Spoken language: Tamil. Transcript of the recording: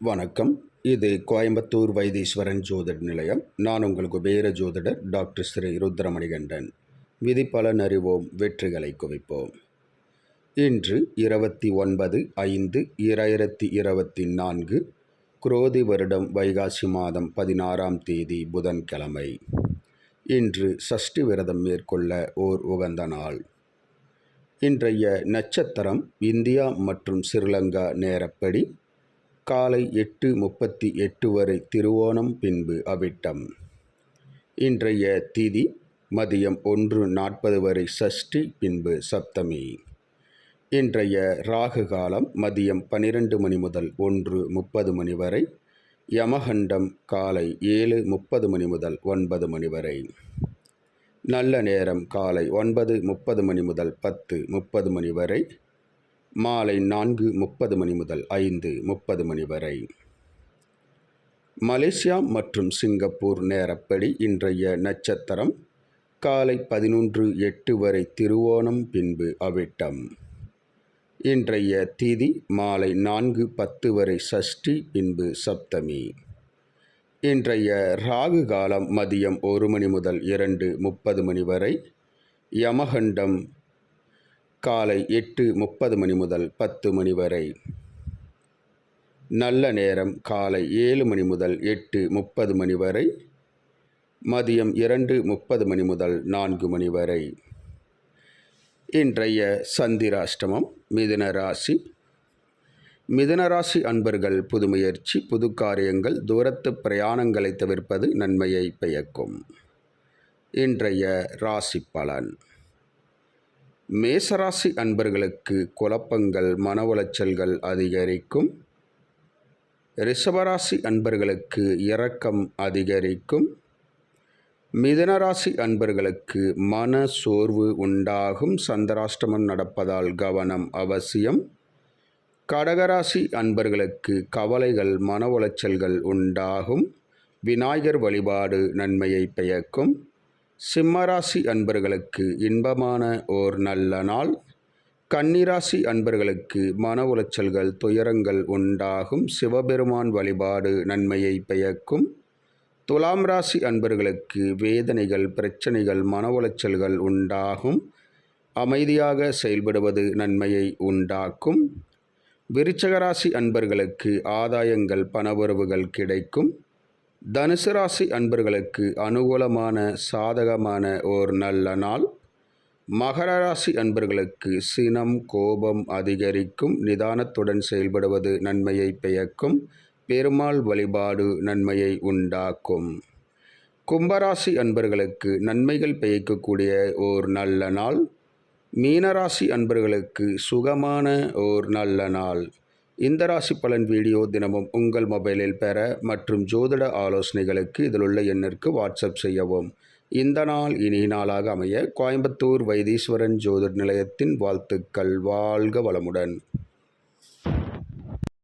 வணக்கம். இது கோயம்புத்தூர் வைத்தீஸ்வரன் ஜோதிட நிலையம். நான் உங்கள் குபேர ஜோதிடர் டாக்டர் ஸ்ரீ ருத்ரமணிகண்டன். விதிப்பலன் அறிவோம், வெற்றிகளை குவிப்போம். இன்று 29/5/2024 குரோதி வருடம் வைகாசி மாதம் 16ஆம் தேதி புதன்கிழமை. இன்று சஷ்டி விரதம் மேற்கொள்ள ஓர் உகந்த நாள். இன்றைய நட்சத்திரம் இந்தியா மற்றும் ஸ்ரீலங்கா நேரப்படி காலை 8:38 வரை திருவோணம், பின்பு அவிட்டம். இன்றைய திதி மதியம் 1:40 வரை சஷ்டி, பின்பு சப்தமி. இன்றைய ராகு காலம் மதியம் 12 மணி முதல் 1:30 மணி வரை. யமகண்டம் காலை 7:30 மணி முதல் 9 மணி வரை. நல்ல நேரம் காலை 9:30 மணி முதல் 10:30 மணி வரை. மாலை 4:30 மணி முதல் 5:30 மணி வரை. மலேசியா மற்றும் சிங்கப்பூர் நேரப்படி இன்றைய நட்சத்திரம் காலை 11:08 வரை திருவோணம், பின்பு அவிட்டம். இன்றைய திதி மாலை 4:10 வரை சஷ்டி, பின்பு சப்தமி. இன்றைய ராகு காலம் மதியம் 1 மணி முதல் 2:30 மணி வரை. யமகண்டம் காலை 8:30 மணி முதல் 10 மணி வரை. நல்ல நேரம் காலை 7 மணி முதல் 8:30 மணி வரை. மதியம் 2:30 மணி முதல் 4 மணி வரை. இன்றைய சந்திராஷ்டமம். மிதுன ராசி. மிதுன ராசி அன்பர்கள் புது முயற்சி, புது காரியங்கள், தூரத்து பிரயாணங்களை தவிர்ப்பது நன்மையை பயக்கும். இன்றைய ராசி பலன். மேசராசி அன்பர்களுக்கு குழப்பங்கள், மன உளைச்சல்கள் அதிகரிக்கும். ரிஷபராசி அன்பர்களுக்கு இரக்கம் அதிகரிக்கும். மிதுனராசி அன்பர்களுக்கு மன சோர்வு உண்டாகும். சந்திராஷ்டமம் நடப்பதால் கவனம் அவசியம். கடகராசி அன்பர்களுக்கு கவலைகள், மன உளைச்சல்கள் உண்டாகும். விநாயகர் வழிபாடு நன்மையை பயக்கும். சிம்மராசி அன்பர்களுக்கு இன்பமான ஓர் நல்ல நாள். கன்னிராசி அன்பர்களுக்கு மன உளைச்சல்கள், துயரங்கள் உண்டாகும். சிவபெருமான் வழிபாடு நன்மையை பயக்கும். துலாம் ராசி அன்பர்களுக்கு வேதனைகள், பிரச்சனைகள், மன உளைச்சல்கள் உண்டாகும். அமைதியாக செயல்படுவது நன்மையை உண்டாக்கும். விருச்சிக ராசி அன்பர்களுக்கு ஆதாயங்கள், பணவரவுகள் கிடைக்கும். தனுசு ராசி அன்பர்களுக்கு அனுகூலமான சாதகமான ஓர் நல்ல நாள். மகர ராசி அன்பர்களுக்கு சினம், கோபம் அதிகரிக்கும். நிதானத்துடன் செயல்படுவது நன்மையை பயக்கும். பெருமாள் வழிபாடு நன்மையை உண்டாக்கும். கும்பராசி அன்பர்களுக்கு நன்மைகள் பயக்கக்கூடிய ஓர் நல்ல நாள். மீனராசி அன்பர்களுக்கு சுகமான ஓர் நல்ல நாள். இந்த ராசி பலன் வீடியோ தினமும் உங்கள் மொபைலில் பெற மற்றும் ஜோதிட ஆலோசனைகளுக்கு இதில் உள்ள எண்ணிற்கு வாட்ஸ்அப் செய்யவும். இந்த நாள் இனிய நாளாக அமைய கோயம்புத்தூர் வைத்தீஸ்வரன் ஜோதிட நிலையத்தின் வாழ்த்துக்கள். வாழ்க வளமுடன்.